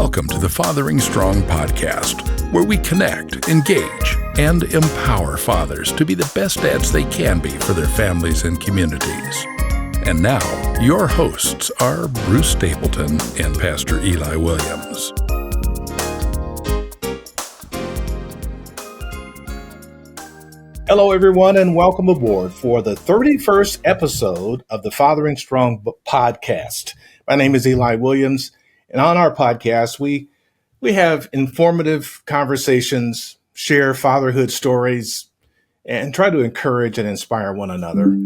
Welcome to the Fathering Strong podcast, where we connect, engage, and empower fathers to be the best dads they can be for their families and communities. And now, your hosts are Bruce Stapleton and Pastor Eli Williams. Hello, everyone, and welcome aboard for the 31st episode of the Fathering Strong podcast. My name is Eli Williams, and on our podcast, we have informative conversations, share fatherhood stories, and try to encourage and inspire one another,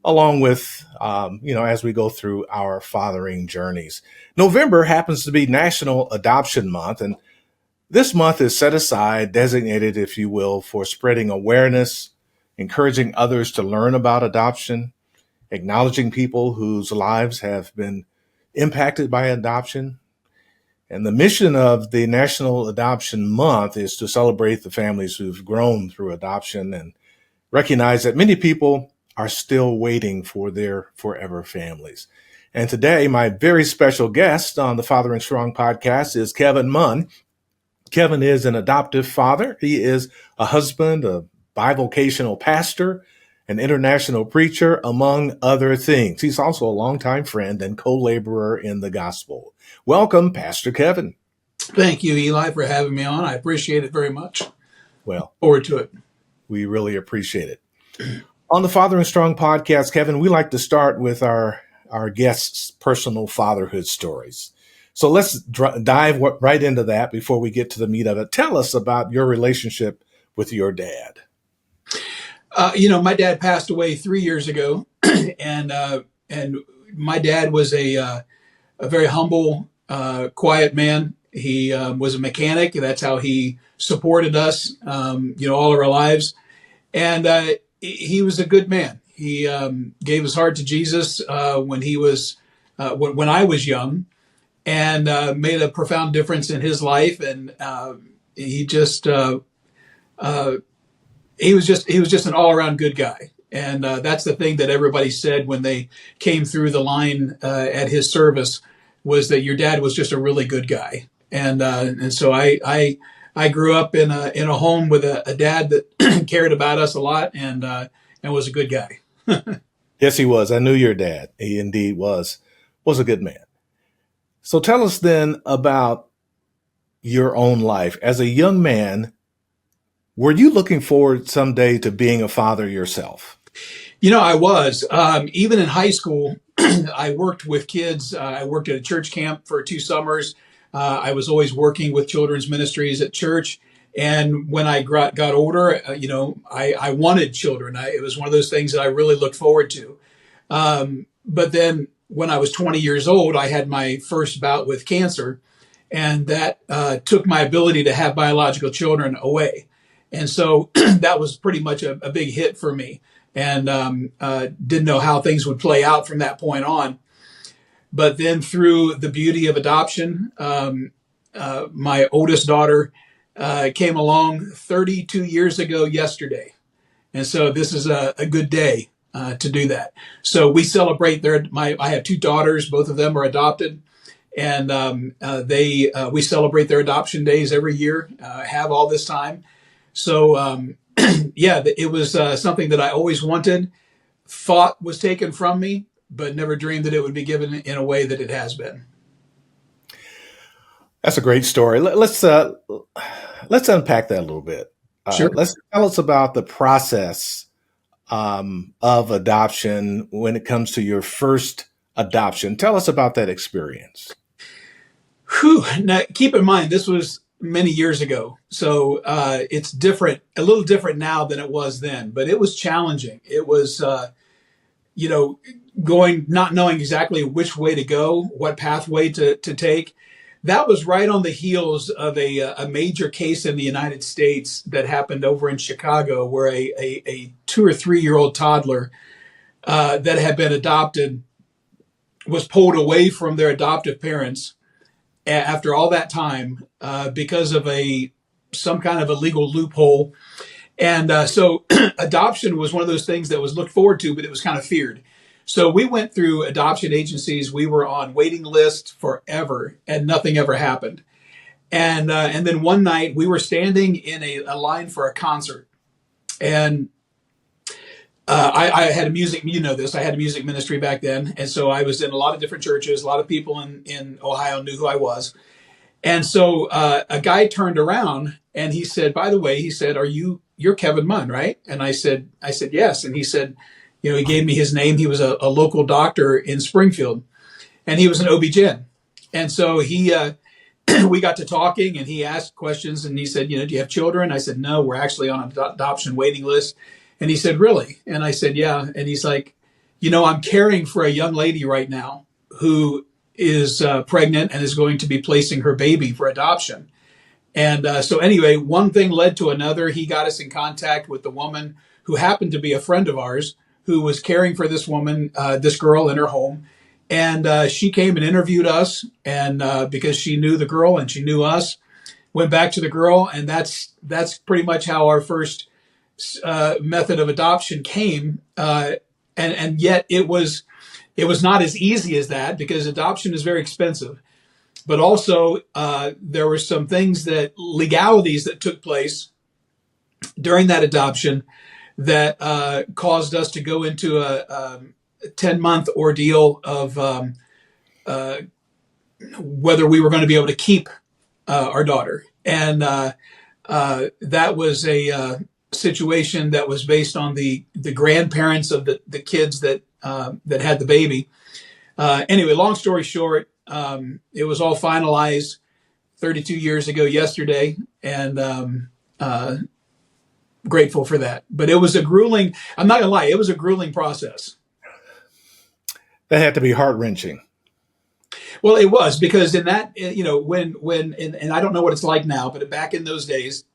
along with, as we go through our fathering journeys. November happens to be National Adoption Month, and this month is set aside, designated, if you will, for spreading awareness, encouraging others to learn about adoption, acknowledging people whose lives have been impacted by adoption. And the mission of the National Adoption Month is to celebrate the families who've grown through adoption and recognize that many people are still waiting for their forever families. And today, my very special guest on the Fathering Strong podcast is Kevin Moehn. Kevin is an adoptive father. He is a husband, a bivocational pastor, an international preacher, among other things. He's also a longtime friend and co-laborer in the gospel. Welcome, Pastor Kevin. Thank you, Eli, for having me on. I appreciate it very much. Well, forward to it. We really appreciate it. On the Fathering Strong podcast, Kevin, we like to start with our guests' personal fatherhood stories. So let's dive right into that before we get to the meat of it. Tell us about your relationship with your dad. My dad passed away 3 years ago, and my dad was a very humble, quiet man. He was a mechanic. That's how he supported us, all of our lives. And he was a good man. He gave his heart to Jesus when I was young, and made a profound difference in his life. And he was just an all-around good guy. And that's the thing that everybody said when they came through the line at his service, was that your dad was just a really good guy. And so I grew up in a home with a dad that cared about us a lot and was a good guy. Yes, he was. I knew your dad. He indeed was a good man. So tell us then about your own life. As a young man, were you looking forward someday to being a father yourself? I was. Even in high school, I worked with kids. I worked at a church camp for 2 summers. I was always working with children's ministries at church. And when I got older, I wanted children. It was one of those things that I really looked forward to. But then when I was 20 years old, I had my first bout with cancer, and that took my ability to have biological children away. And so that was pretty much a big hit for me, and didn't know how things would play out from that point on. But then through the beauty of adoption, my oldest daughter came along 32 years ago yesterday. And so this is a good day to do that. So we celebrate I have 2 daughters, both of them are adopted. And we celebrate their adoption days every year, have all this time. So, it was something that I always wanted, thought was taken from me, but never dreamed that it would be given in a way that it has been. That's a great story. Let's unpack that a little bit. Sure. Let's tell us about the process of adoption when it comes to your first adoption. Tell us about that experience. Now, keep in mind, this was many years ago. So it's different, a little different now than it was then, but it was challenging. It was, not knowing exactly which way to go, what pathway to take. That was right on the heels of a major case in the United States that happened over in Chicago, where a 2 or 3 year old toddler that had been adopted was pulled away from their adoptive parents after all that time because of some kind of a legal loophole. And so adoption was one of those things that was looked forward to, but it was kind of feared. So we went through adoption agencies. We were on waiting lists forever, and nothing ever happened. And then one night we were standing in a line for a concert, and I had a music, you know this, I had a music ministry back then. And so I was in a lot of different churches. A lot of people in Ohio knew who I was. And so a guy turned around and he said, by the way, he said, you're Kevin Moehn, right? And I said, yes. And he said, he gave me his name. He was a local doctor in Springfield, and he was an OB-GYN. And so we got to talking, and he asked questions, and he said, do you have children? I said, no, we're actually on an adoption waiting list. And he said, really? And I said, yeah. And he's like, I'm caring for a young lady right now who is pregnant and is going to be placing her baby for adoption. And so anyway, one thing led to another. He got us in contact with the woman who happened to be a friend of ours who was caring for this woman, this girl in her home. And she came and interviewed us, and because she knew the girl and she knew us, went back to the girl. And that's pretty much how our first method of adoption came. And yet it was not as easy as that, because adoption is very expensive. But also there were some legalities that took place during that adoption that caused us to go into a 10-month ordeal of whether we were going to be able to keep our daughter. And that was a situation that was based on the grandparents of the kids that had the baby. Anyway, long story short, it was all finalized 32 years ago yesterday, and grateful for that. But it was I'm not gonna lie, it was a grueling process. That had to be heart-wrenching. Well, it was, because in that, when and I don't know what it's like now, but back in those days,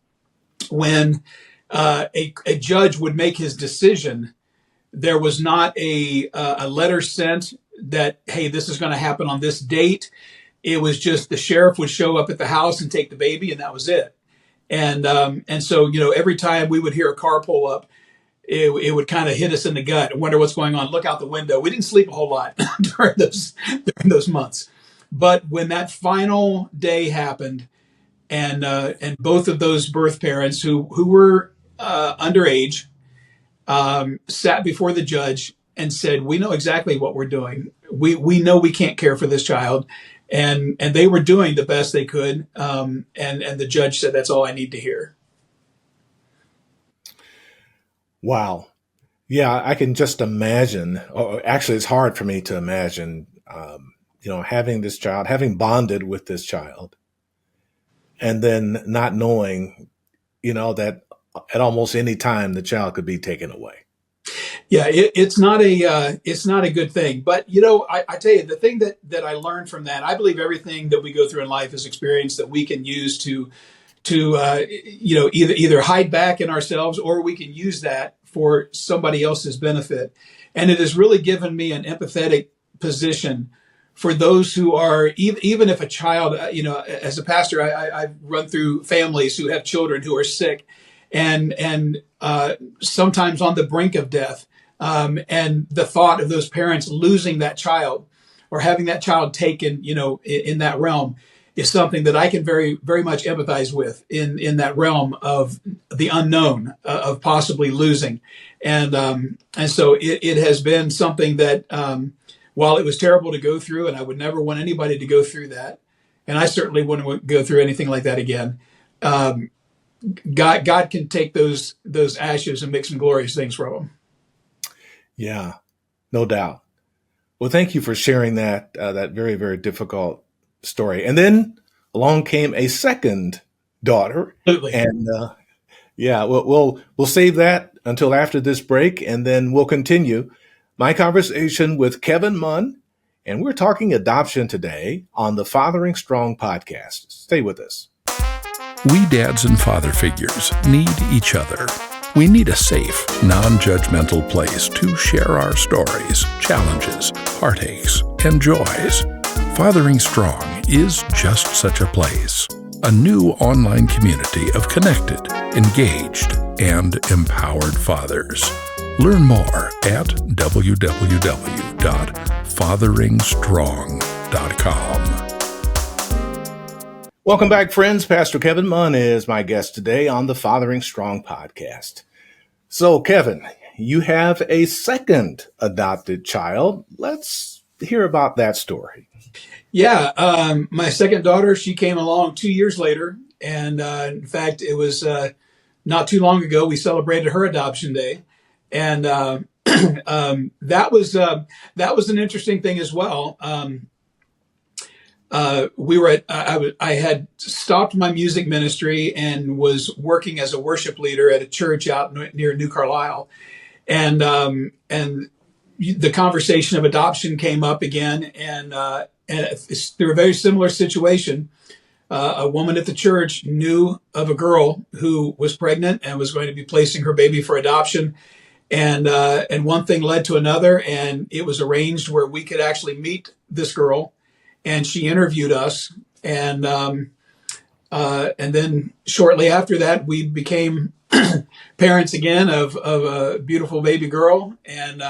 when a judge would make his decision, there was not a letter sent that, hey, this is going to happen on this date. It was just the sheriff would show up at the house and take the baby, and that was it. And so, every time we would hear a car pull up, it would kind of hit us in the gut and wonder what's going on. Look out the window. We didn't sleep a whole lot during those months. But when that final day happened, and both of those birth parents who were underage sat before the judge and said, we know exactly what we're doing. We know we can't care for this child. And they were doing the best they could. And the judge said, that's all I need to hear. Wow. Yeah, I can just imagine. Actually, it's hard for me to imagine, having this child, having bonded with this child, and then not knowing, that at almost any time the child could be taken away. Yeah, it's not a good thing. But, I tell you, the thing that I learned from that, I believe everything that we go through in life is experience that we can use to either hide back in ourselves, or we can use that for somebody else's benefit. And it has really given me an empathetic position for those who are, even if a child, as a pastor, I've run through families who have children who are sick and sometimes on the brink of death. And the thought of those parents losing that child or having that child taken, in that realm, is something that I can very, very much empathize with in that realm of the unknown, of possibly losing. And so it has been something that, while it was terrible to go through, and I would never want anybody to go through that, and I certainly wouldn't go through anything like that again. God can take those ashes and make some glorious things from them. Yeah, no doubt. Well, thank you for sharing that very, very difficult story. And then along came a second daughter. Absolutely. And we'll save that until after this break, and then we'll continue my conversation with Kevin Moehn. And we're talking adoption today on the Fathering Strong podcast. Stay with us. We dads and father figures need each other. We need a safe, non-judgmental place to share our stories, challenges, heartaches, and joys. Fathering Strong is just such a place. A new online community of connected, engaged, and empowered fathers. Learn more at www.fatheringstrong.com. Welcome back, friends. Pastor Kevin Moehn is my guest today on the Fathering Strong podcast. So, Kevin, you have a second adopted child. Let's hear about that story. Yeah, my second daughter, she came along 2 years later. And in fact, it was not too long ago, we celebrated her adoption day. And that was an interesting thing as well. I had stopped my music ministry and was working as a worship leader at a church out near New Carlisle, and the conversation of adoption came up again, and through a very similar situation, a woman at the church knew of a girl who was pregnant and was going to be placing her baby for adoption, and one thing led to another, and it was arranged where we could actually meet this girl. And she interviewed us, and then shortly after that, we became parents again of a beautiful baby girl. And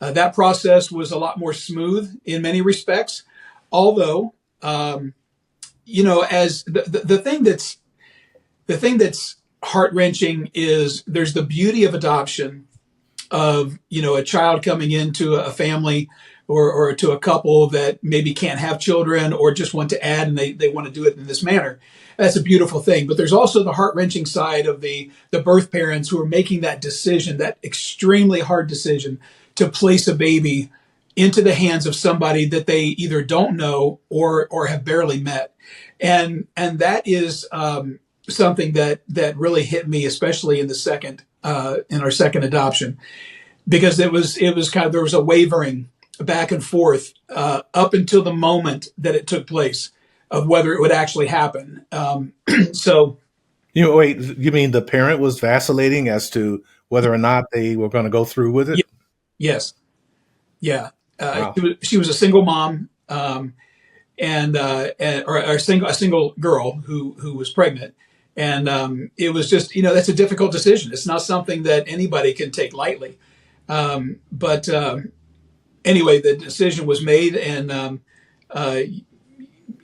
that process was a lot more smooth in many respects. Although, as the thing that's heart wrenching is there's the beauty of adoption of a child coming into a family or to a couple that maybe can't have children or just want to add and they want to do it in this manner. That's a beautiful thing. But there's also the heart-wrenching side of the birth parents who are making that decision, that extremely hard decision to place a baby into the hands of somebody that they either don't know or have barely met. And that is something that really hit me, especially in our second adoption, because it was kind of, there was a wavering back and forth up until the moment that it took place of whether it would actually happen. So, Wait, you mean the parent was vacillating as to whether or not they were going to go through with it? Yes. Yeah. Wow. She was a single mom, or a single girl who was pregnant. And it was just, that's a difficult decision. It's not something that anybody can take lightly. But anyway, the decision was made, and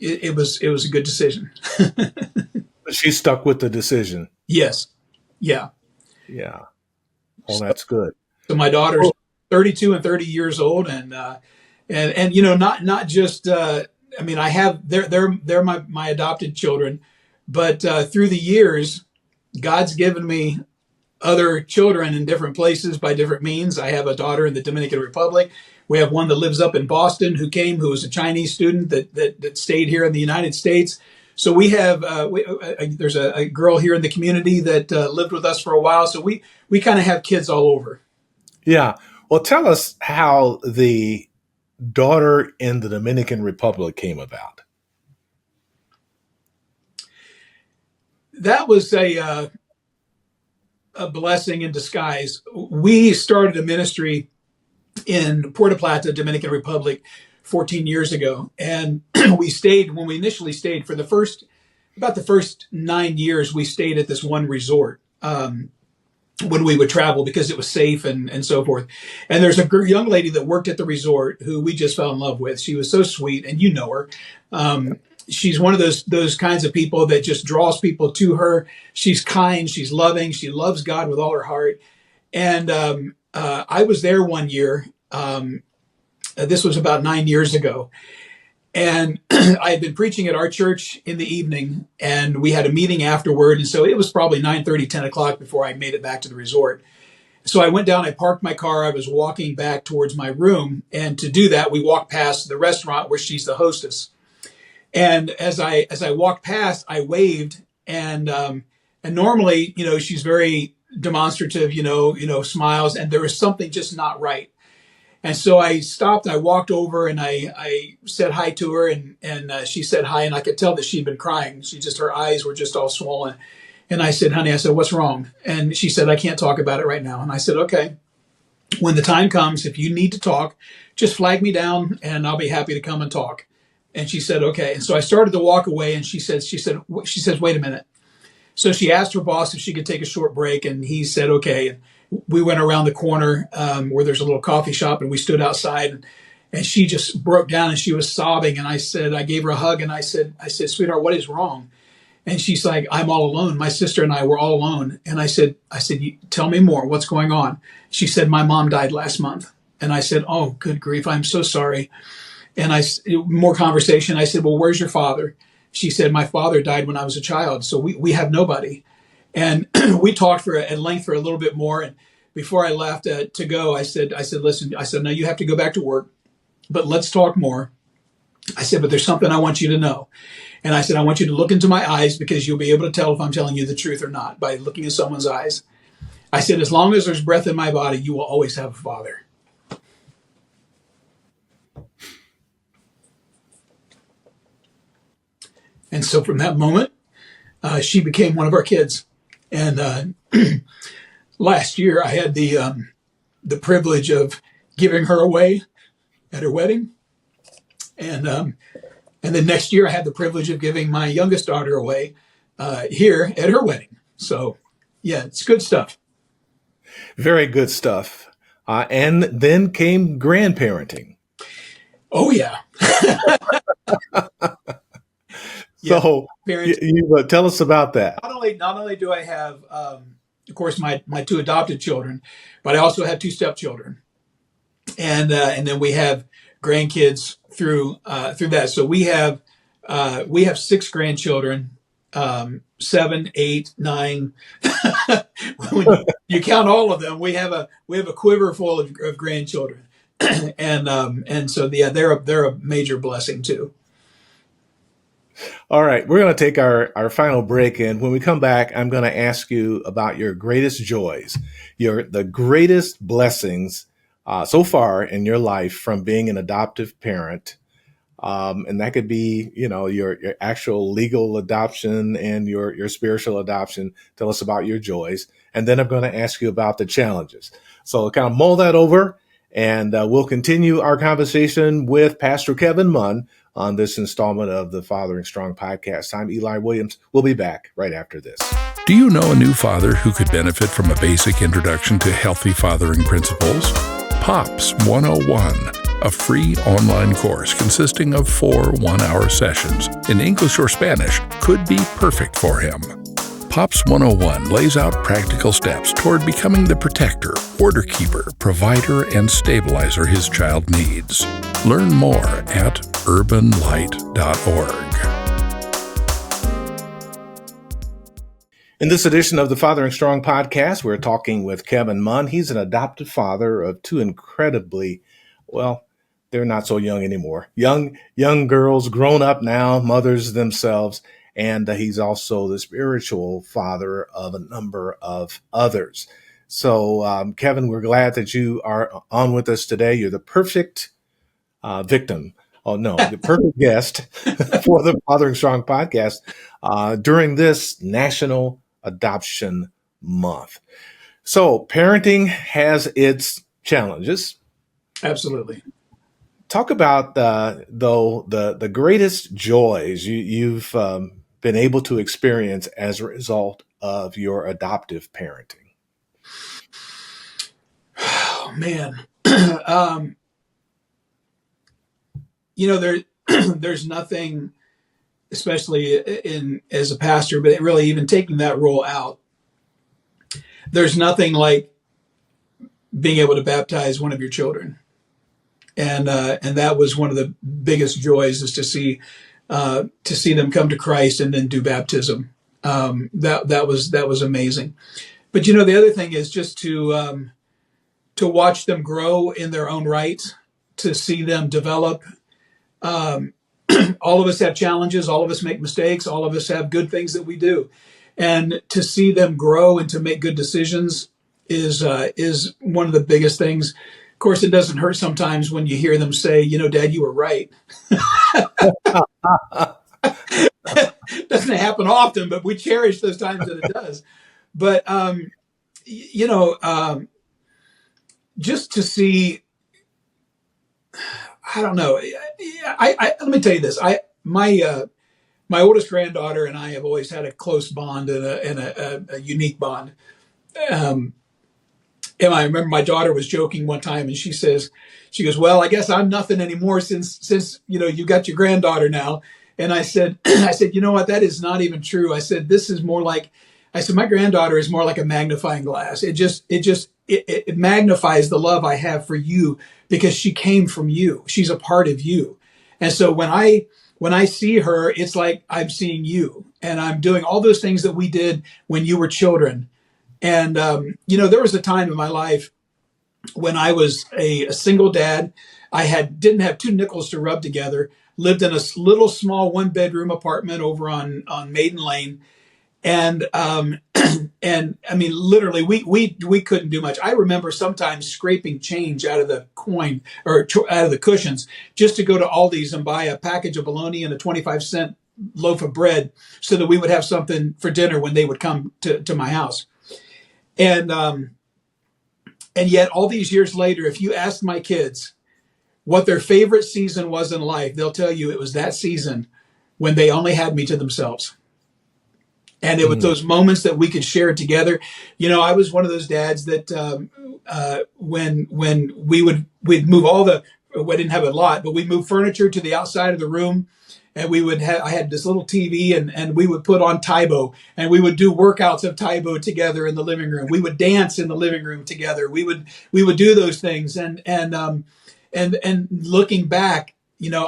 it was a good decision. But she stuck with the decision. Yes. Yeah. Yeah. Well, that's good. So my daughter's 32 and 30 years old, and not just. I have they're my adopted children, but through the years, God's given me other children in different places by different means. I have a daughter in the Dominican Republic. We have one that lives up in Boston who was a Chinese student that stayed here in the United States. So we have, there's a girl here in the community that lived with us for a while. So we kind of have kids all over. Yeah. Well, tell us how the daughter in the Dominican Republic came about. That was a blessing in disguise. We started a ministry in Puerto Plata, Dominican Republic, 14 years ago. And when we initially stayed for about the first 9 years, we stayed at this one resort when we would travel because it was safe and so forth. And there's a young lady that worked at the resort who we just fell in love with. She was so sweet, and you know her. She's one of those kinds of people that just draws people to her. She's kind, she's loving, she loves God with all her heart. And I was there one year. This was about 9 years ago. And I had been preaching at our church in the evening, and we had a meeting afterward. And so it was probably 9:30, 10 o'clock before I made it back to the resort. So I went down, I parked my car, I was walking back towards my room. And to do that, we walked past the restaurant where she's the hostess. And as I walked past, I waved, and normally, she's very demonstrative, smiles, and there was something just not right. And so I stopped, and I walked over, and I said hi to her, and she said hi, and I could tell that she'd been crying. Her eyes were just all swollen. And I said, honey, what's wrong? And she said, I can't talk about it right now. And I said, okay, when the time comes, if you need to talk, just flag me down, and I'll be happy to come and talk. And she said, okay. And so I started to walk away, and she says, wait a minute. So she asked her boss if she could take a short break, and he said, okay. And we went around the corner where there's a little coffee shop, and we stood outside. And she just broke down and she was sobbing. And I gave her a hug and I said, sweetheart, what is wrong? And she's like, I'm all alone. My sister and I were all alone. And I said, tell me more. What's going on? She said, my mom died last month. And I said, oh, good grief. I'm so sorry. And more conversation. I said, well, where's your father? She said, my father died when I was a child. So we have nobody. And we talked at length for a little bit more. And before I left to go, I said, listen, no, you have to go back to work, but let's talk more. I said, but there's something I want you to know. And I said, I want you to look into my eyes because you'll be able to tell if I'm telling you the truth or not by looking at someone's eyes. I said, as long as there's breath in my body, you will always have a father. And so from that moment, she became one of our kids. And last year, I had the privilege of giving her away at her wedding. And then next year, I had the privilege of giving my youngest daughter away here at her wedding. So, yeah, it's good stuff. Very good stuff. And then came grandparenting. Oh, yeah. So you tell us about that. Not only do I have, of course, my two adopted children, but I also have two stepchildren, and then we have grandkids through that. So we have 6 grandchildren, 7, 8, 9. When you count all of them, we have a quiver full of grandchildren, and so yeah, they're a major blessing too. All right, we're going to take our final break, and when we come back, I'm going to ask you about your greatest joys, the greatest blessings so far in your life from being an adoptive parent, and that could be, your actual legal adoption and your spiritual adoption. Tell us about your joys, and then I'm going to ask you about the challenges. So kind of mull that over, and we'll continue our conversation with Pastor Kevin Moehn on this installment of the Fathering Strong podcast. I'm Eli Williams. We'll be back right after this. Do you know a new father who could benefit from a basic introduction to healthy fathering principles? POPS 101, a free online course consisting of 4 one-hour sessions in English or Spanish, could be perfect for him. POPS 101 lays out practical steps toward becoming the protector, order keeper, provider, and stabilizer his child needs. Learn more at urbanlight.org. In this edition of the Fathering Strong podcast, we're talking with Kevin Moehn. He's an adopted father of 2 incredibly, they're not so young anymore. Young girls, grown up now, mothers themselves. And he's also the spiritual father of a number of others. So, Kevin, we're glad that you are on with us today. You're the perfect victim. Oh, no, the perfect guest for the Fathering Strong podcast during this National Adoption Month. So, parenting has its challenges. Absolutely. Talk about, the greatest joys you've been able to experience as a result of your adoptive parenting. Oh, man. There's nothing, especially as a pastor, but really even taking that role out, there's nothing like being able to baptize one of your children. And that was one of the biggest joys, is to see them come to Christ and then do baptism. That was amazing. But the other thing is just to watch them grow in their own right, to see them develop. All of us have challenges. All of us make mistakes. All of us have good things that we do, and to see them grow and to make good decisions is one of the biggest things. Of course, it doesn't hurt sometimes when you hear them say, Dad, you were right. Doesn't happen often, but we cherish those times that it does. But, just to see, I don't know. Let me tell you this. My oldest granddaughter and I have always had a close bond and a unique bond. And I remember my daughter was joking one time, and she says, She goes, well, I guess I'm nothing anymore since you got your granddaughter now. And I said, you know what? That is not even true. I said, this is more like, I said, my granddaughter is more like a magnifying glass. It magnifies the love I have for you because she came from you. She's a part of you. And so when I see her, it's like I'm seeing you, and I'm doing all those things that we did when you were children. And, there was a time in my life when I was a single dad. I didn't have two nickels to rub together, lived in a little small 1-bedroom apartment over on Maiden Lane. And, and I mean, literally we couldn't do much. I remember sometimes scraping change out of the coin or out of the cushions just to go to Aldi's and buy a package of bologna and a 25-cent loaf of bread so that we would have something for dinner when they would come to my house. And yet all these years later, if you ask my kids what their favorite season was in life, they'll tell you it was that season when they only had me to themselves. And it was those moments that we could share together. I was one of those dads that when we'd move we didn't have a lot, but we'd move furniture to the outside of the room. And I had this little TV and we would put on Taibo, and we would do workouts of Taibo together in the living room. We would dance in the living room together. We would do those things. And looking back,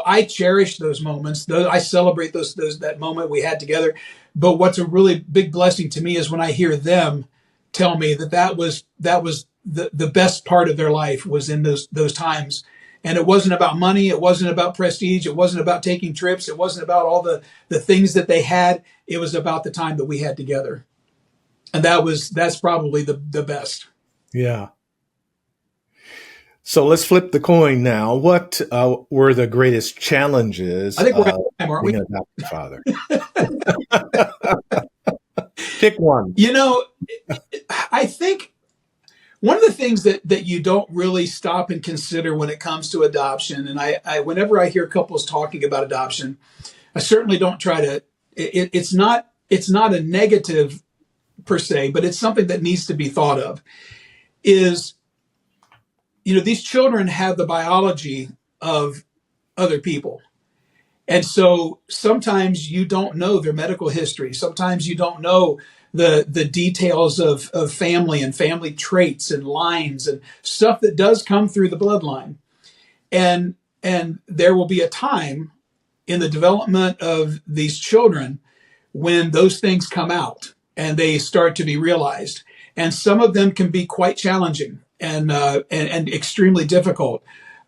I cherish those moments. I celebrate that moment we had together. But what's a really big blessing to me is when I hear them tell me that was the best part of their life was in those times. And it wasn't about money. It wasn't about prestige. It wasn't about taking trips. It wasn't about all the things that they had. It was about the time that we had together. And that's probably the best. Yeah. So let's flip the coin now. What were the greatest challenges? I think we're out of time, aren't we? Being an adoptive father. Pick one. I think one of the things that you don't really stop and consider when it comes to adoption, and I whenever I hear couples talking about adoption, I certainly don't try to. It's not a negative per se, but it's something that needs to be thought of. Is these children have the biology of other people. And so sometimes you don't know their medical history. Sometimes you don't know the details of family and family traits and lines and stuff that does come through the bloodline. And there will be a time in the development of these children when those things come out and they start to be realized. And some of them can be quite challenging and extremely difficult.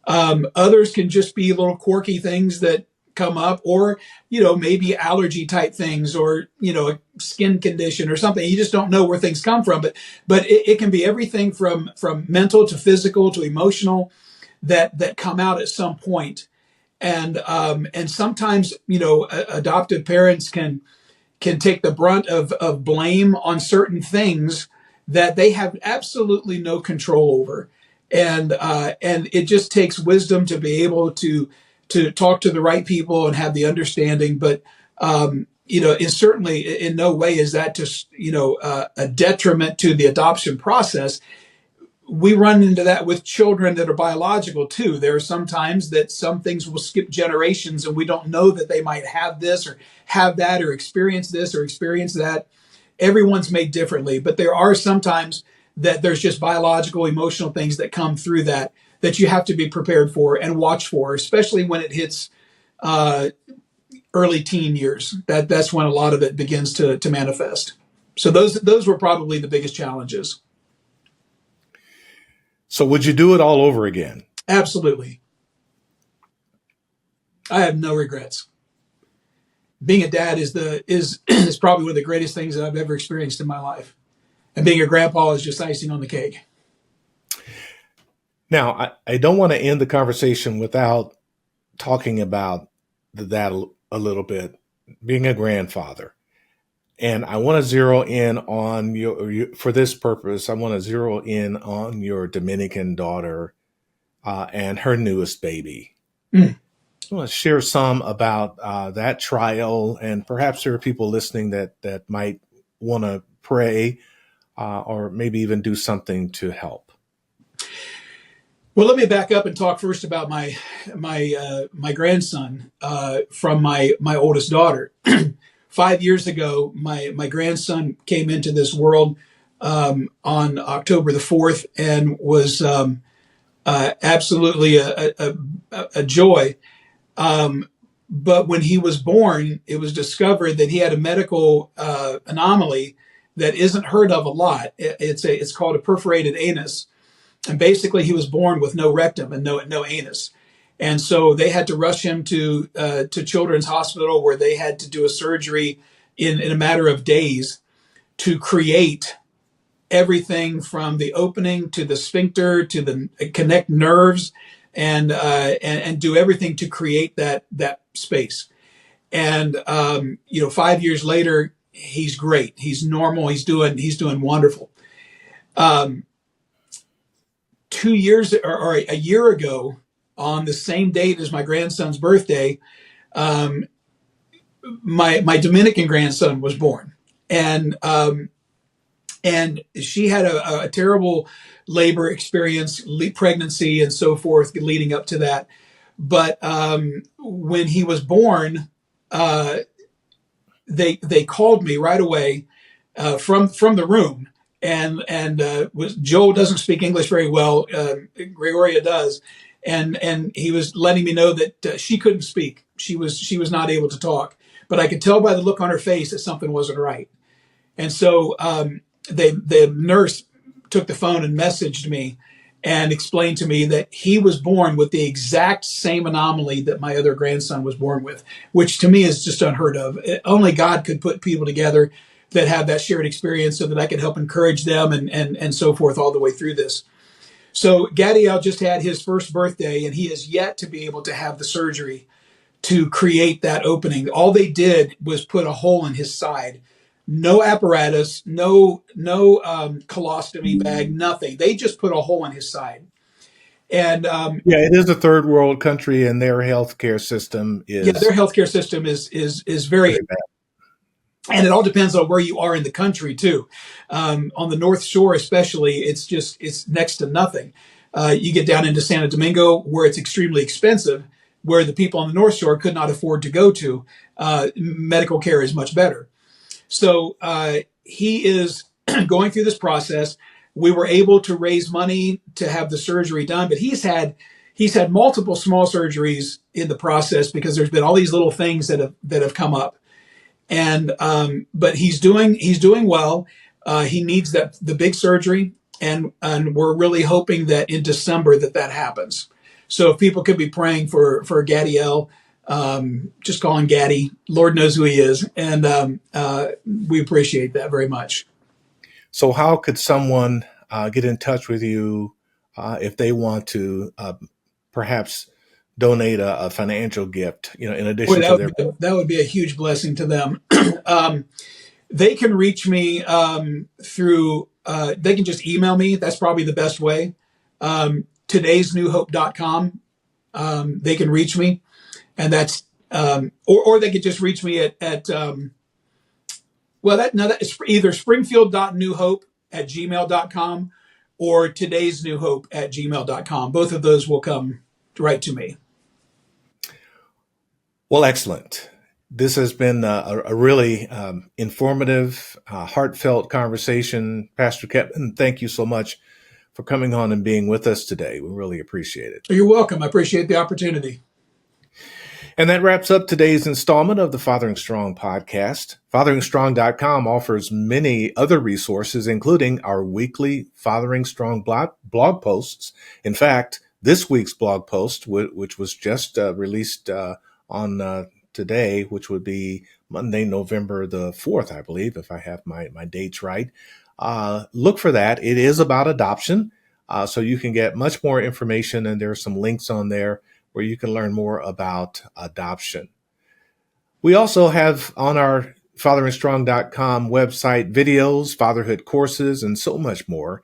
Others can just be little quirky things that come up, or maybe allergy type things, or a skin condition or something. You just don't know where things come from. But it can be everything from mental to physical to emotional that come out at some point. And sometimes adoptive parents can take the brunt of blame on certain things that they have absolutely no control over. And it just takes wisdom to be able to talk to the right people and have the understanding. But, it's certainly in no way is that just, a detriment to the adoption process. We run into that with children that are biological too. There are some times that some things will skip generations and we don't know that they might have this or have that or experience this or experience that. Everyone's made differently, but there are sometimes that there's just biological, emotional things that come through that you have to be prepared for and watch for, especially when it hits early teen years. That's when a lot of it begins to manifest. So those were probably the biggest challenges. So would you do it all over again? Absolutely. I have no regrets. Being a dad is probably one of the greatest things that I've ever experienced in my life. And being a grandpa is just icing on the cake. Now, I don't want to end the conversation without talking about that a little bit, being a grandfather. And I want to zero in on for this purpose, I want to zero in on your Dominican daughter and her newest baby. I want to share some about that trial, and perhaps there are people listening that might want to pray or maybe even do something to help. Well, let me back up and talk first about my grandson from my oldest daughter. 5 years ago, my grandson came into this world on October the 4th and was absolutely a joy. But when he was born, it was discovered that he had a medical anomaly that isn't heard of a lot. It's called a perforated anus, and basically he was born with no rectum and no anus. And so they had to rush him to Children's Hospital, where they had to do a surgery in a matter of days to create everything from the opening to the sphincter to the connect nerves and do everything to create that space. And 5 years later, he's great. He's normal. He's doing wonderful. 2 years or a year ago, on the same date as my grandson's birthday, my Dominican grandson was born, and she had a terrible labor experience, pregnancy, and so forth, leading up to that. But when he was born, they called me right away from the room, and Joel doesn't speak English very well. Gregoria does, and he was letting me know that she couldn't speak. She was not able to talk, but I could tell by the look on her face that something wasn't right. And so the nurse took the phone and messaged me and explained to me that he was born with the exact same anomaly that my other grandson was born with, which to me is just unheard of. Only God could put people together that have that shared experience so that I could help encourage them and so forth all the way through this. So Gadiel just had his first birthday, and he is yet to be able to have the surgery to create that opening. All they did was put a hole in his side. No apparatus, no colostomy bag, nothing. They just put a hole in his side. And Yeah, it is a third world country, and their healthcare system is their healthcare system is very, very bad. and it all depends on where you are in the country too. On the North Shore, especially, it's next to nothing. You get down into Santo Domingo, where it's extremely expensive, where the people on the North Shore could not afford to go to. Medical care is much better. So he is going through this process. We were able to raise money to have the surgery done, but he's had multiple small surgeries in the process because there's been all these little things that have come up. And but he's doing well. He needs the big surgery, and we're really hoping that in December that happens. So if people could be praying for Gadiel. Just call him Gaddy. Lord knows who he is. And we appreciate that very much. So how could someone get in touch with you if they want to perhaps donate a financial gift, in addition to their... That would be a huge blessing to them. They can reach me through, they can just email me. That's probably the best way. todaysnewhope.com. They can reach me. And that's, or they could just reach me at it's either springfield.newhope@gmail.com or todaysnewhope@gmail.com. Both of those will come right to me. Well, excellent. This has been a really informative, heartfelt conversation. Pastor Kevin, thank you so much for coming on and being with us today. We really appreciate it. You're welcome. I appreciate the opportunity. And that wraps up today's installment of the Fathering Strong podcast. FatheringStrong.com offers many other resources, including our weekly Fathering Strong blog posts. In fact, this week's blog post, which was just released on today, which would be Monday, November the 4th, I believe, if I have my dates right. Look for that. It is about adoption, so you can get much more information, and there are some links on there where you can learn more about adoption. We also have on our FatheringStrong.com website videos, fatherhood courses, and so much more.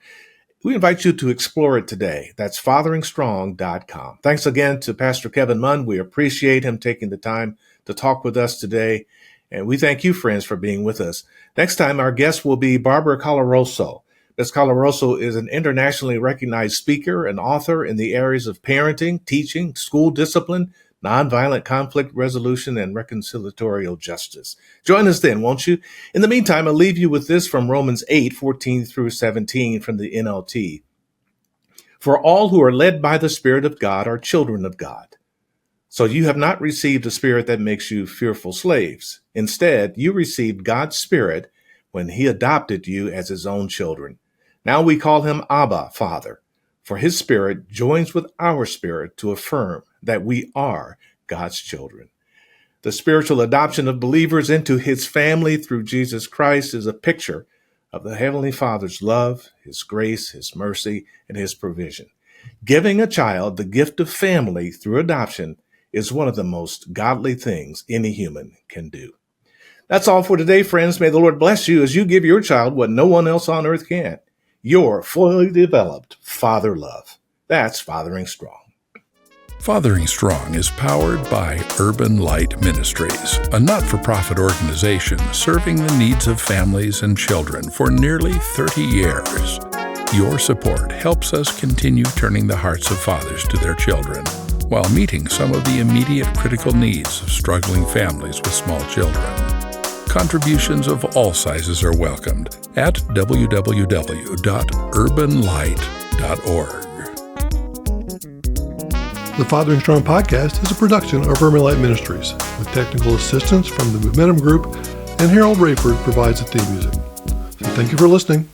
We invite you to explore it today. That's FatheringStrong.com. Thanks again to Pastor Kevin Moehn. We appreciate him taking the time to talk with us today. And we thank you, friends, for being with us. Next time, our guest will be Barbara Colaroso. Ms. Colaroso is an internationally recognized speaker and author in the areas of parenting, teaching, school discipline, nonviolent conflict resolution, and reconciliatory justice. Join us then, won't you? In the meantime, I'll leave you with this from Romans 8:14 through 17 from the NLT. For all who are led by the Spirit of God are children of God. So you have not received a spirit that makes you fearful slaves. Instead, you received God's Spirit when He adopted you as His own children. Now we call Him Abba, Father, for His Spirit joins with our spirit to affirm that we are God's children. The spiritual adoption of believers into His family through Jesus Christ is a picture of the Heavenly Father's love, His grace, His mercy, and His provision. Giving a child the gift of family through adoption is one of the most godly things any human can do. That's all for today, friends. May the Lord bless you as you give your child what no one else on earth can. Your fully developed father love. That's Fathering Strong. Fathering Strong is powered by Urban Light Ministries, a not-for-profit organization serving the needs of families and children for nearly 30 years. Your support helps us continue turning the hearts of fathers to their children while meeting some of the immediate critical needs of struggling families with small children. Contributions of all sizes are welcomed at www.urbanlight.org. The Fathering Strong podcast is a production of Urban Light Ministries, with technical assistance from the Momentum Group, and Harold Rayford provides the theme music. So thank you for listening.